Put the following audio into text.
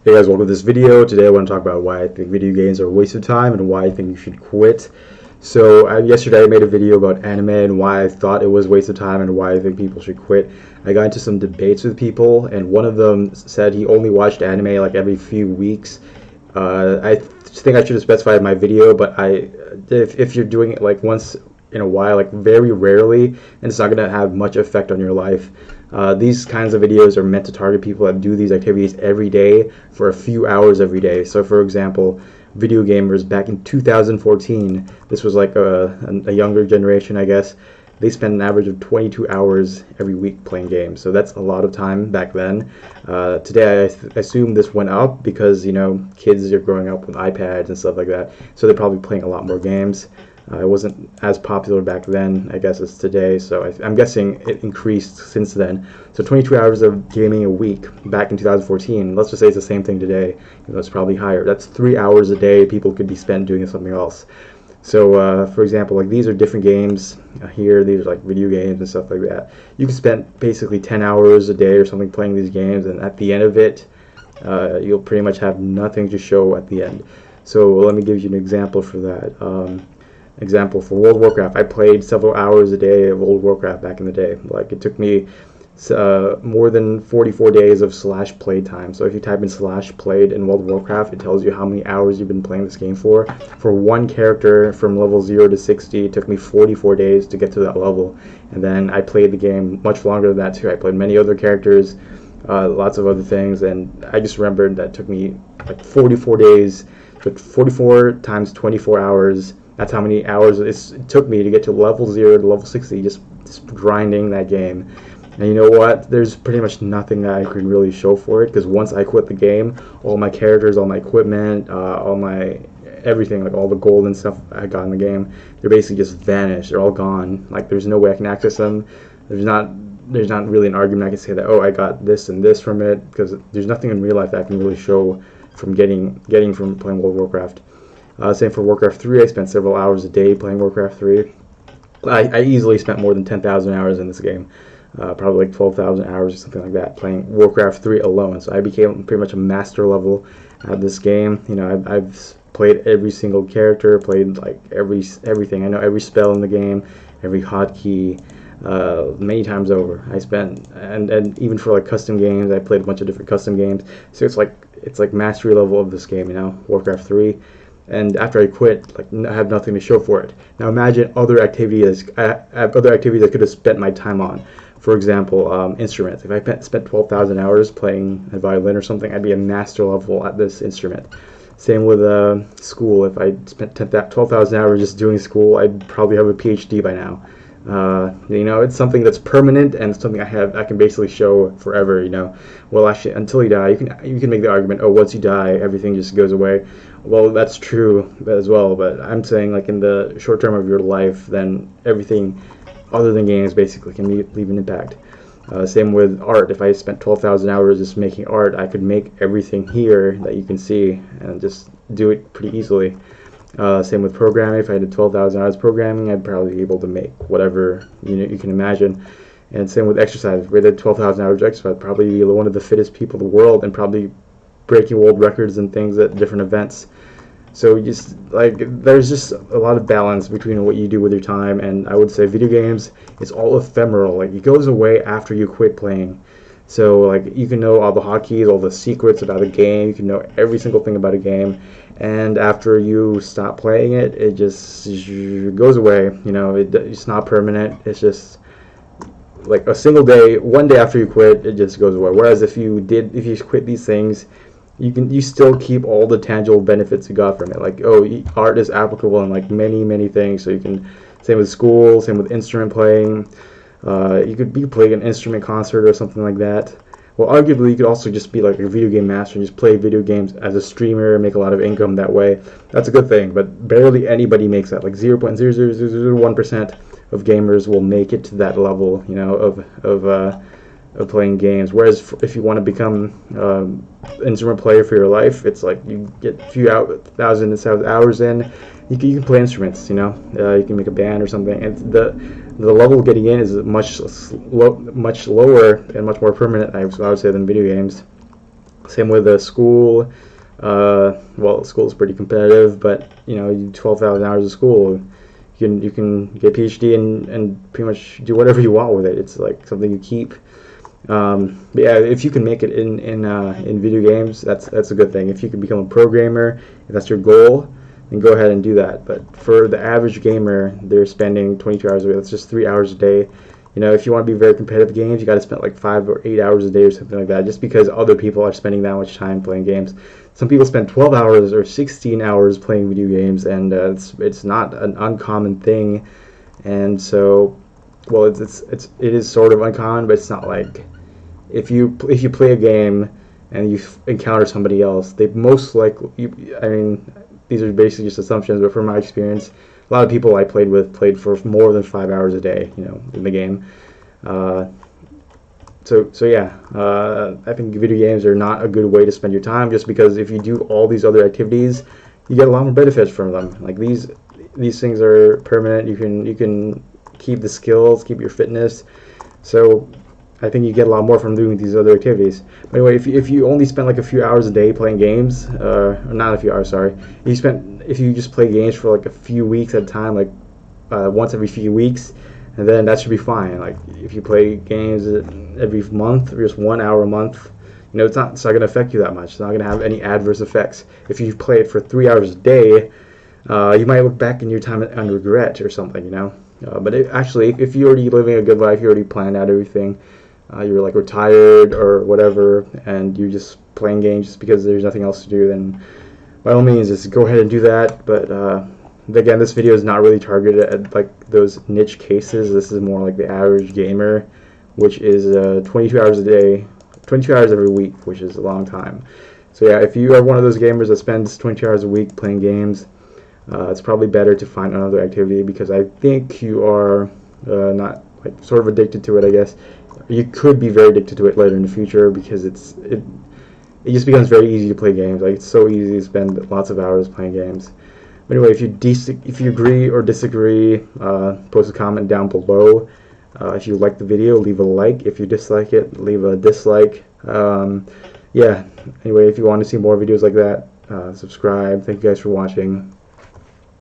Hey guys, welcome to this video. Today I want to talk about why I think video games are a waste of time and why I think you should quit. So yesterday I made a video about anime and why I thought it was a waste of time and why I think people should quit. I got into some debates with people and one of them said he only watched anime like every few weeks. I think I should have specified in my video, but if you're doing it like once in a while, like very rarely, and it's not going to have much effect on your life. These kinds of videos are meant to target people that do these activities every day for a few hours every day. So for example, video gamers back in 2014, this was like a younger generation, I guess. They spent an average of 22 hours every week playing games. So that's a lot of time back then. Today I assume this went up because, you know, kids are growing up with iPads and stuff like that. So they're probably playing a lot more games. It wasn't as popular back then, I guess, as today, so I'm guessing it increased since then. So 22 hours of gaming a week back in 2014, let's just say it's the same thing today, it's probably higher. That's 3 hours a day people could be spent doing something else. So, for example, like these are different games here, these are like video games and stuff like that. You can spend basically 10 hours a day or something playing these games, and at the end of it, you'll pretty much have nothing to show at the end. So let me give you an example for that. Example for World of Warcraft, I played several hours a day of World of Warcraft back in the day. Like it took me more than 44 days of /play time. So if you type in /played in World of Warcraft, it tells you how many hours you've been playing this game for. For one character from level 0 to 60, it took me 44 days to get to that level. And then I played the game much longer than that too. I played many other characters, lots of other things, and I just remembered that it took me like 44 days, but 44 times 24 hours. That's how many hours it took me to get to level 0 to level 60, just grinding that game. And you know what? There's pretty much nothing that I can really show for it, because once I quit the game, all my characters, all my equipment, all my everything, like all the gold and stuff I got in the game, they're basically just vanished. They're all gone. Like there's no way I can access them. There's not really an argument I can say that, oh, I got this and this from it, because there's nothing in real life that I can really show from getting from playing World of Warcraft. Same for Warcraft 3. I spent several hours a day playing Warcraft 3. I easily spent more than 10,000 hours in this game. Probably like 12,000 hours or something like that playing Warcraft 3 alone. So I became pretty much a master level at this game. You know, I've played every single character, played like everything. I know every spell in the game, every hotkey, many times over. I spent and even for like custom games, I played a bunch of different custom games. So it's like mastery level of this game. You know, Warcraft 3. And after I quit, like I have nothing to show for it. Now imagine other activities. I have other activities I could have spent my time on. For example, instruments. If I spent 12,000 hours playing a violin or something, I'd be a master level at this instrument. Same with school. If I spent 12,000 hours just doing school, I'd probably have a PhD by now. You know, it's something that's permanent and something I can basically show forever. You know, well, actually, until you die, you can make the argument, oh, once you die, everything just goes away. Well, that's true as well, but I'm saying like in the short term of your life, then everything other than games basically can leave an impact. Same with art. If I spent 12,000 hours just making art, I could make everything here that you can see and just do it pretty easily. Same with programming. If I did 12,000 hours programming, I'd probably be able to make whatever you can imagine. And same with exercise. If I did 12,000 hours exercise, I'd probably be one of the fittest people in the world and probably breaking world records and things at different events. So just like there's just a lot of balance between what you do with your time, and I would say video games, it's all ephemeral. Like it goes away after you quit playing. So like you can know all the hotkeys, all the secrets about a game, you can know every single thing about a game, and after you stop playing it, it just goes away. You know, it's not permanent. It's just like a single day, one day after you quit, it just goes away. Whereas if you quit these things, you still keep all the tangible benefits you got from it. Like, oh, art is applicable in like many things. So you can, same with school, same with instrument playing. You could be playing an instrument concert or something like that. Well, arguably, you could also just be like a video game master and just play video games as a streamer, make a lot of income that way. That's a good thing, but barely anybody makes that. Like 0.0001% of gamers will make it to that level, you know, of playing games. Whereas if you want to become an instrument player for your life, it's like you get a few thousand hours in, you can play instruments. You know, you can make a band or something. And the level of getting in is much lower and much more permanent, I would say, than video games. Same with school. Well, school is pretty competitive, but you know, 12,000 hours of school, you can get PhD and pretty much do whatever you want with it. It's like something you keep. But yeah, if you can make it in video games, that's a good thing. If you can become a programmer, if that's your goal, then go ahead and do that. But for the average gamer, they're spending 22 hours a day. That's just 3 hours a day. You know, if you want to be very competitive games, you got to spend like 5 or 8 hours a day or something like that, just because other people are spending that much time playing games. Some people spend 12 hours or 16 hours playing video games, and it's not an uncommon thing. And so, well, it is sort of uncommon, but it's not like if you play a game and you encounter somebody else, they most likely, I mean, these are basically just assumptions, but from my experience, a lot of people I played with played for more than 5 hours a day, you know, in the game. So yeah, I think video games are not a good way to spend your time, just because if you do all these other activities, you get a lot more benefits from them. Like these things are permanent. You can keep the skills, keep your fitness. So I think you get a lot more from doing these other activities. But anyway, if you only spend like a few hours a day playing games, or not a few hours, sorry, if you just play games for like a few weeks at a time, like once every few weeks, and then that should be fine. Like if you play games every month, or just 1 hour a month, you know, it's not going to affect you that much. It's not going to have any adverse effects. If you play it for 3 hours a day, you might look back in your time and regret or something, you know. But actually, if you're already living a good life, you already planned out everything, you're like retired or whatever, and you're just playing games just because there's nothing else to do, then by all means, just go ahead and do that. But again, this video is not really targeted at like those niche cases. This is more like the average gamer, which is 22 hours a day, 22 hours every week, which is a long time. So yeah, if you are one of those gamers that spends 22 hours a week playing games, it's probably better to find another activity, because I think you are not like sort of addicted to it, I guess. You could be very addicted to it later in the future, because it just becomes very easy to play games. Like, it's so easy to spend lots of hours playing games. But anyway, if you agree or disagree, post a comment down below. If you like the video, leave a like. If you dislike it, leave a dislike. Yeah. Anyway, if you want to see more videos like that, subscribe. Thank you guys for watching.